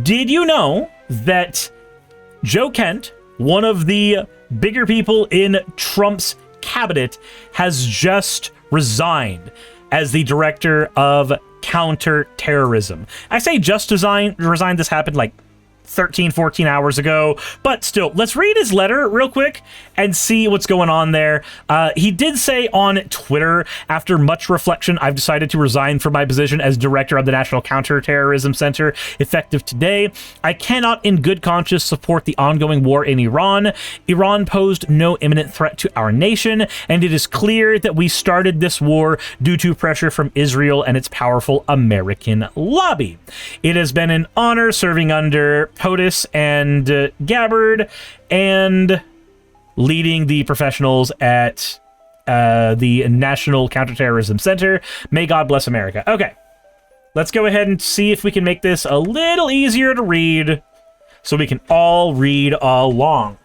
Did you know that Joe Kent, one of the bigger people in Trump's cabinet, has just resigned as the director of counterterrorism? I say just resigned. This happened like 13, 14 hours ago, but still, let's read his letter real quick and see what's going on there. He did say on Twitter, after much reflection, I've decided to resign from my position as director of the National Counterterrorism Center, effective today. I cannot in good conscience support the ongoing war in Iran. Iran posed no imminent threat to our nation, and it is clear that we started this war due to pressure from Israel and its powerful American lobby. It has been an honor serving under POTUS and Gabbard and leading the professionals at the National Counterterrorism Center. May God bless America. Okay, let's go ahead and see if we can make this a little easier to read so we can all read along.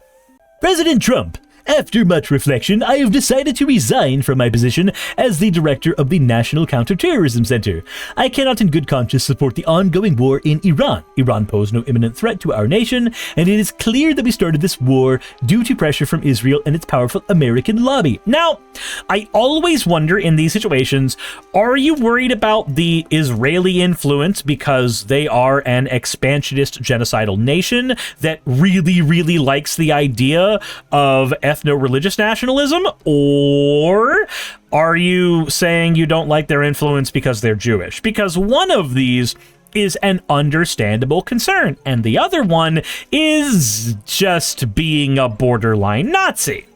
President Trump. After much reflection, I have decided to resign from my position as the director of the National Counterterrorism Center. I cannot in good conscience support the ongoing war in Iran. Iran posed no imminent threat to our nation, and it is clear that we started this war due to pressure from Israel and its powerful American lobby. Now, I always wonder in these situations, are you worried about the Israeli influence because they are an expansionist genocidal nation that really, really likes the idea of ethno-religious nationalism? Or are you saying you don't like their influence because they're Jewish? Because one of these is an understandable concern, and the other one is just being a borderline Nazi.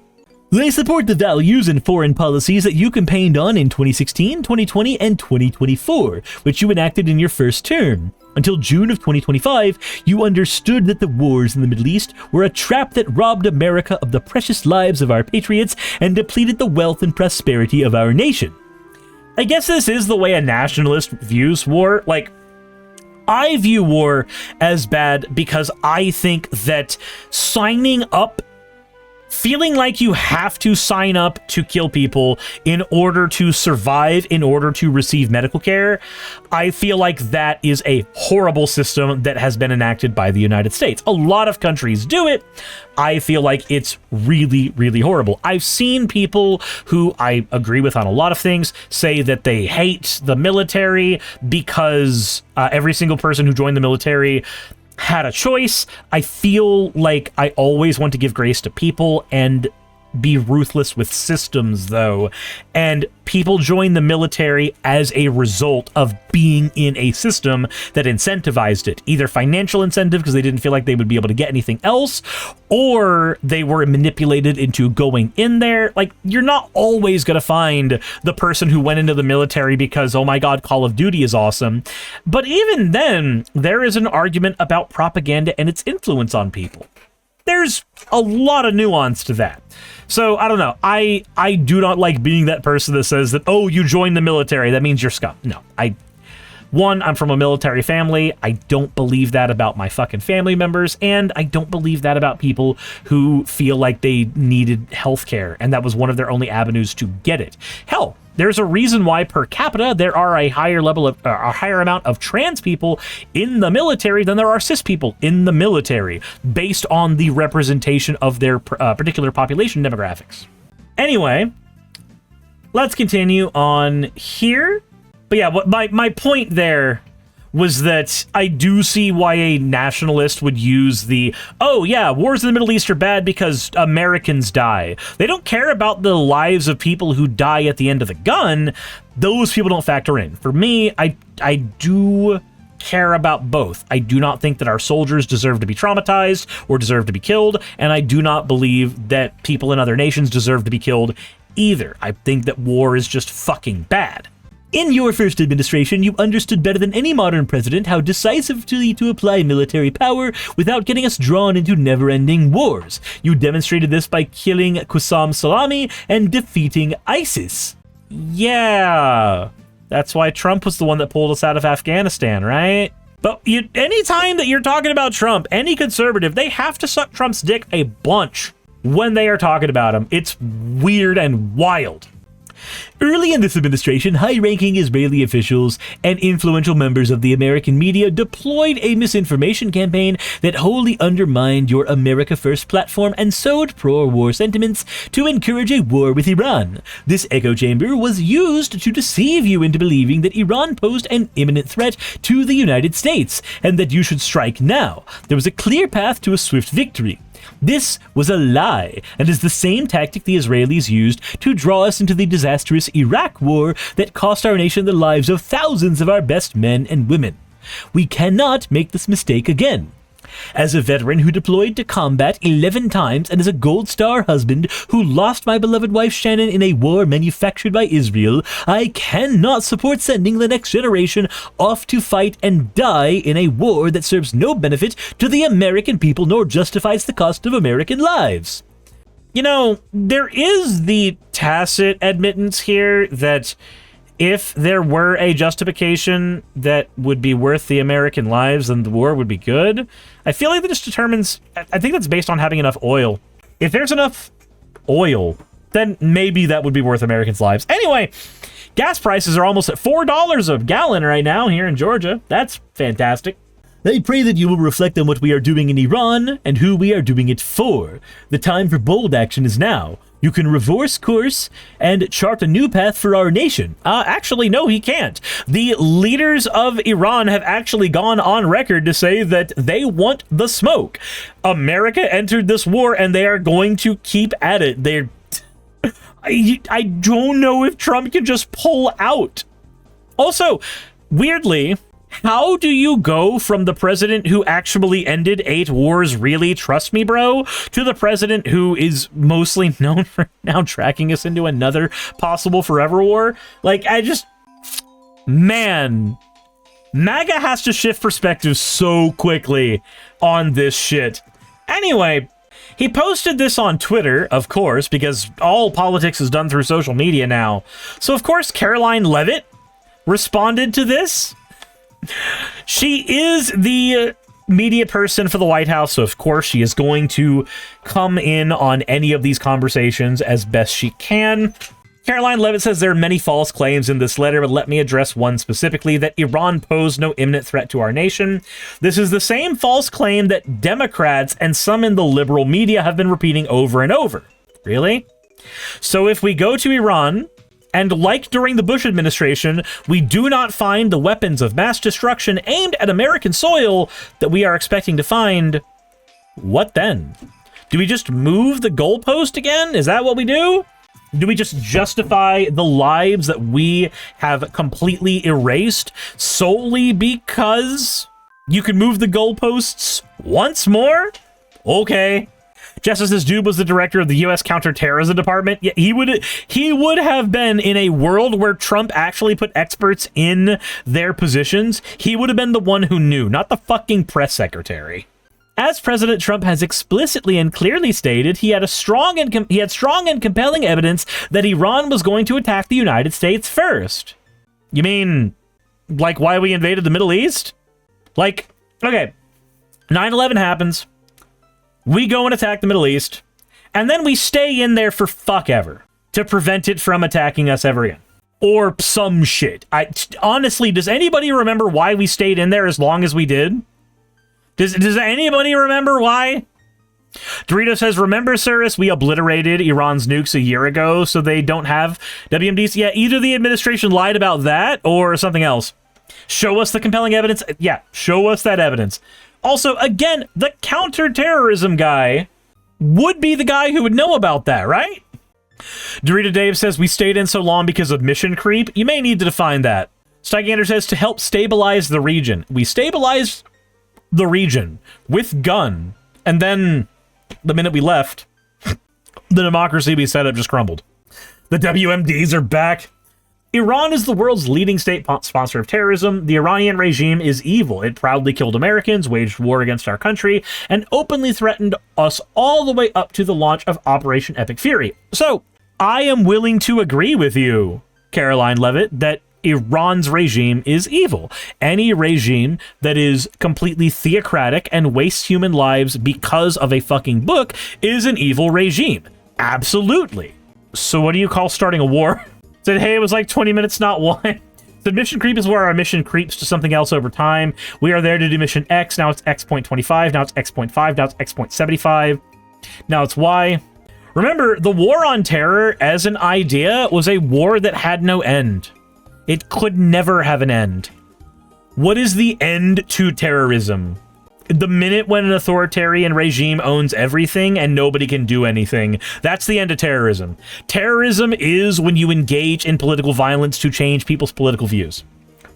They support the values and foreign policies that you campaigned on in 2016, 2020, and 2024, which you enacted in your first term. Until June of 2025, you understood that the wars in the Middle East were a trap that robbed America of the precious lives of our patriots and depleted the wealth and prosperity of our nation. I guess this is the way a nationalist views war. Like, I view war as bad because I think that signing up, feeling like you have to sign up to kill people in order to survive, in order to receive medical care, I feel like that is a horrible system that has been enacted by the United States. A lot of countries do it. I feel like it's really, really horrible. I've seen people who I agree with on a lot of things say that they hate the military because every single person who joined the military had a choice. I feel like I always want to give grace to people and be ruthless with systems, though. And people join the military as a result of being in a system that incentivized it. Either financial incentive because they didn't feel like they would be able to get anything else, or they were manipulated into going in there. Like, you're not always going to find the person who went into the military because, oh my God, Call of Duty is awesome. But even then, there is an argument about propaganda and its influence on people. There's a lot of nuance to that. So, I don't know. I do not like being that person that says that, oh, you joined the military, that means you're scum. No, I'm from a military family. I don't believe that about my fucking family members, and I don't believe that about people who feel like they needed healthcare, and that was one of their only avenues to get it. Hell, there's a reason why per capita there are a higher amount of trans people in the military than there are cis people in the military, based on the representation of their particular population demographics. Anyway, let's continue on here. But yeah, what my point there was that I do see why a nationalist would use the, oh yeah, wars in the Middle East are bad because Americans die. They don't care about the lives of people who die at the end of the gun. Those people don't factor in. For me, I do care about both. I do not think that our soldiers deserve to be traumatized or deserve to be killed, and I do not believe that people in other nations deserve to be killed either. I think that war is just fucking bad. In your first administration, you understood better than any modern president how decisively to apply military power without getting us drawn into never-ending wars. You demonstrated this by killing Qasem Soleimani and defeating ISIS. Yeah, that's why Trump was the one that pulled us out of Afghanistan, right? But anytime that you're talking about Trump, any conservative, they have to suck Trump's dick a bunch when they are talking about him. It's weird and wild. Early in this administration, high-ranking Israeli officials and influential members of the American media deployed a misinformation campaign that wholly undermined your America First platform and sowed pro-war sentiments to encourage a war with Iran. This echo chamber was used to deceive you into believing that Iran posed an imminent threat to the United States and that you should strike now. There was a clear path to a swift victory. This was a lie, and is the same tactic the Israelis used to draw us into the disastrous Iraq war that cost our nation the lives of thousands of our best men and women. We cannot make this mistake again. As a veteran who deployed to combat 11 times and as a Gold Star husband who lost my beloved wife Shannon in a war manufactured by Israel, I cannot support sending the next generation off to fight and die in a war that serves no benefit to the American people nor justifies the cost of American lives. You know, there is the tacit admittance here that if there were a justification that would be worth the American lives, then the war would be good. I feel like that just determines, I think that's based on having enough oil. If there's enough oil, then maybe that would be worth Americans' lives. Anyway, gas prices are almost at $4 a gallon right now here in Georgia. That's fantastic. I pray that you will reflect on what we are doing in Iran and who we are doing it for. The time for bold action is now. You can reverse course and chart a new path for our nation. Actually, no, he can't. The leaders of Iran have actually gone on record to say that they want the smoke. America entered this war and they are going to keep at it. I don't know if Trump can just pull out. Also, weirdly, how do you go from the president who actually ended 8 wars, really, trust me, bro, to the president who is mostly known for now tracking us into another possible forever war? Like, man, MAGA has to shift perspective so quickly on this shit. Anyway, he posted this on Twitter, of course, because all politics is done through social media now. So, of course, Caroline Leavitt responded to this. She is the media person for the White House, so of course she is going to come in on any of these conversations as best she can. Caroline Leavitt says there are many false claims in this letter, but let me address one specifically, that Iran posed no imminent threat to our nation. This is the same false claim that Democrats and some in the liberal media have been repeating over and over. Really? So if we go to Iran, and like during the Bush administration, we do not find the weapons of mass destruction aimed at American soil that we are expecting to find, what then? Do we just move the goalpost again? Is that what we do? Do we just justify the lives that we have completely erased solely because you can move the goalposts once more? Okay. Justice says Dube was the director of the U.S. Counterterrorism Department. Yeah, he would have been in a world where Trump actually put experts in their positions. He would have been the one who knew, not the fucking press secretary. As President Trump has explicitly and clearly stated, he had strong and compelling evidence that Iran was going to attack the United States first. You mean, like, why we invaded the Middle East? Like, okay, 9/11 happens. We go and attack the Middle East, and then we stay in there for fuck ever to prevent it from attacking us ever again. Or some shit. Honestly, does anybody remember why we stayed in there as long as we did? Does anybody remember why? Dorito says, remember, Cyrus, we obliterated Iran's nukes a year ago, so they don't have WMDs? Yeah, either the administration lied about that or something else. Show us the compelling evidence. Yeah, show us that evidence. Also, again, the counterterrorism guy would be the guy who would know about that, right? Dorito Dave says, we stayed in so long because of mission creep. You may need to define that. Steigander says, to help stabilize the region. We stabilized the region with gun, and then the minute we left, the democracy we set up just crumbled. The WMDs are back. Iran is the world's leading state sponsor of terrorism. The Iranian regime is evil. It proudly killed Americans, waged war against our country, and openly threatened us all the way up to the launch of Operation Epic Fury. So, I am willing to agree with you, Caroline Leavitt, that Iran's regime is evil. Any regime that is completely theocratic and wastes human lives because of a fucking book is an evil regime. Absolutely. So what do you call starting a war? Said, hey, it was like 20 minutes, not one. The mission creep is where our mission creeps to something else over time. We are there to do mission X. Now it's X.25. Now it's X.5. Now it's X.75. Now it's Y. Remember, the war on terror as an idea was a war that had no end. It could never have an end. What is the end to terrorism? The minute when an authoritarian regime owns everything and nobody can do anything, that's the end of terrorism. Terrorism is when you engage in political violence to change people's political views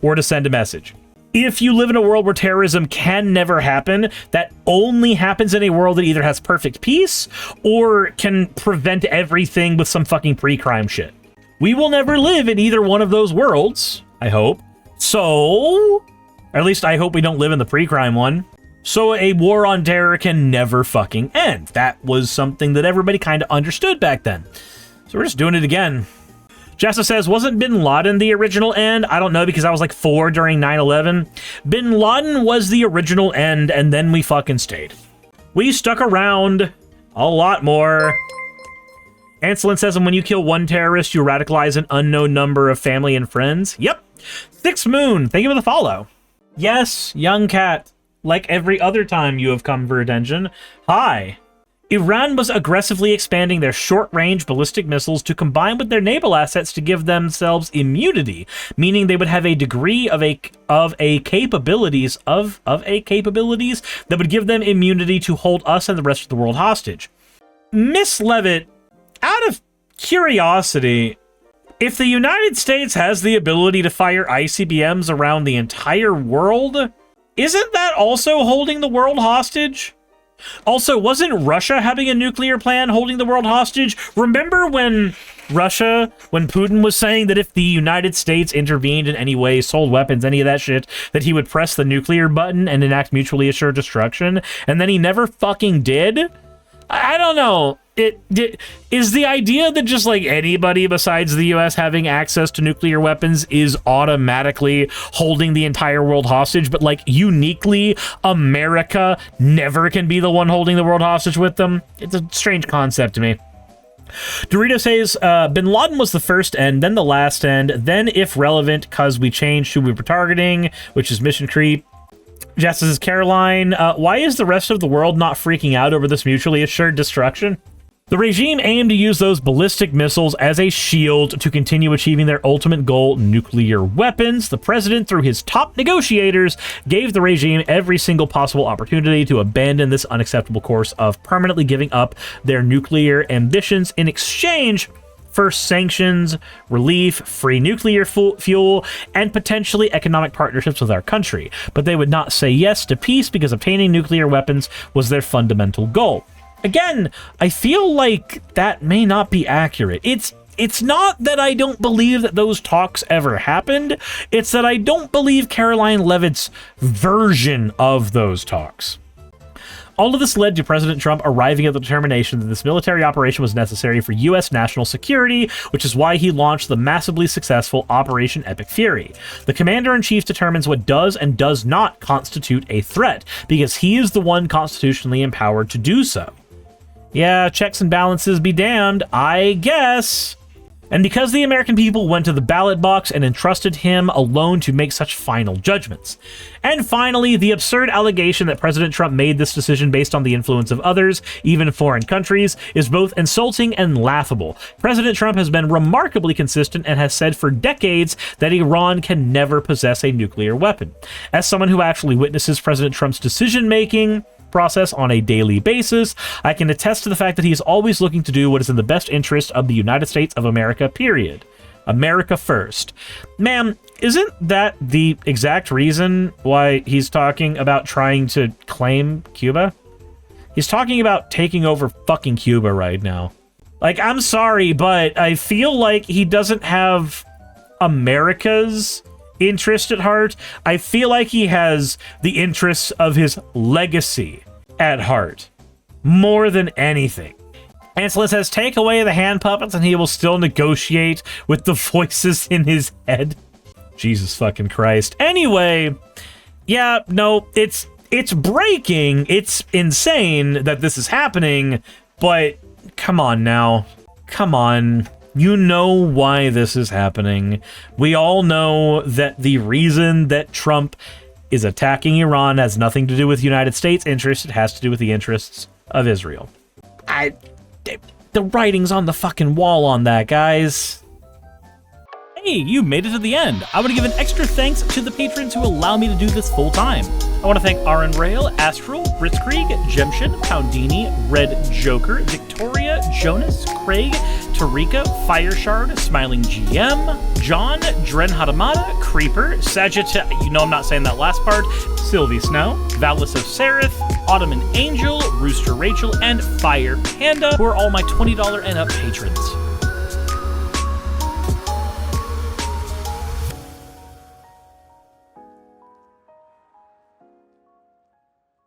or to send a message. If you live in a world where terrorism can never happen, that only happens in a world that either has perfect peace or can prevent everything with some fucking pre-crime shit. We will never live in either one of those worlds, I hope. So, or at least I hope we don't live in the pre-crime one. So a war on terror can never fucking end. That was something that everybody kind of understood back then. So we're just doing it again. Jessa says, wasn't Bin Laden the original end? I don't know, because I was like 4 during 9/11. Bin Laden was the original end, and then we fucking stayed. We stuck around a lot more. Anselin says, and when you kill one terrorist, you radicalize an unknown number of family and friends. Yep. Six Moon, thank you for the follow. Yes, young cat. Like every other time you have come for attention. Hi. Iran was aggressively expanding their short-range ballistic missiles to combine with their naval assets to give themselves immunity, meaning they would have a degree of capabilities that would give them immunity to hold us and the rest of the world hostage. Miss Levitt, out of curiosity, if the United States has the ability to fire ICBMs around the entire world, isn't that also holding the world hostage? Also, wasn't Russia having a nuclear plan holding the world hostage? Remember when Putin was saying that if the United States intervened in any way, sold weapons, any of that shit, that he would press the nuclear button and enact mutually assured destruction, and then he never fucking did? I don't know. Is the idea that just like anybody besides the US having access to nuclear weapons is automatically holding the entire world hostage, but like uniquely America never can be the one holding the world hostage with them? It's a strange concept to me. Dorito says, Bin Laden was the first end, then the last end, then if relevant, cause we changed who we were targeting, which is mission creep. Jess says, Caroline, why is the rest of the world not freaking out over this mutually assured destruction? The regime aimed to use those ballistic missiles as a shield to continue achieving their ultimate goal, nuclear weapons. The president, through his top negotiators, gave the regime every single possible opportunity to abandon this unacceptable course of permanently giving up their nuclear ambitions in exchange for sanctions, relief, free nuclear fuel, and potentially economic partnerships with our country. But they would not say yes to peace because obtaining nuclear weapons was their fundamental goal. Again, I feel like that may not be accurate. It's not that I don't believe that those talks ever happened. It's that I don't believe Caroline Levitt's version of those talks. All of this led to President Trump arriving at the determination that this military operation was necessary for U.S. national security, which is why he launched the massively successful Operation Epic Fury. The Commander-in-Chief determines what does and does not constitute a threat, because he is the one constitutionally empowered to do so. Yeah, checks and balances be damned, I guess. And because the American people went to the ballot box and entrusted him alone to make such final judgments. And finally, the absurd allegation that President Trump made this decision based on the influence of others, even foreign countries, is both insulting and laughable. President Trump has been remarkably consistent and has said for decades that Iran can never possess a nuclear weapon. As someone who actually witnesses President Trump's decision-making process on a daily basis, I can attest to the fact that he is always looking to do what is in the best interest of the United States of America, period. America first. Ma'am, isn't that the exact reason why he's talking about trying to claim Cuba? He's talking about taking over fucking Cuba right now. Like, I'm sorry, but I feel like he doesn't have America's interest at heart. I feel like he has the interests of his legacy at heart more than anything. Anselin says, take away the hand puppets and he will still negotiate with the voices in his head. Jesus fucking Christ. Anyway, yeah, no, it's breaking. It's insane that this is happening, but come on now. Come on. You know why this is happening. We all know that the reason that Trump is attacking Iran has nothing to do with United States interests. It has to do with the interests of Israel. The writing's on the fucking wall on that, guys. Hey, you made it to the end. I want to give an extra thanks to the patrons who allow me to do this full time. I want to thank Aaron Rail, Astral, Blitzkrieg, Jemshin, Poundini, Red Joker, Victoria, Jonas, Craig, Tarika, Fireshard, Smiling GM, John, Dren Hadamada, Creeper, Sagitta, you know I'm not saying that last part, Sylvie Snow, Valis of Seraph, Ottoman Angel, Rooster Rachel, and Fire Panda, who are all my $20 and up patrons.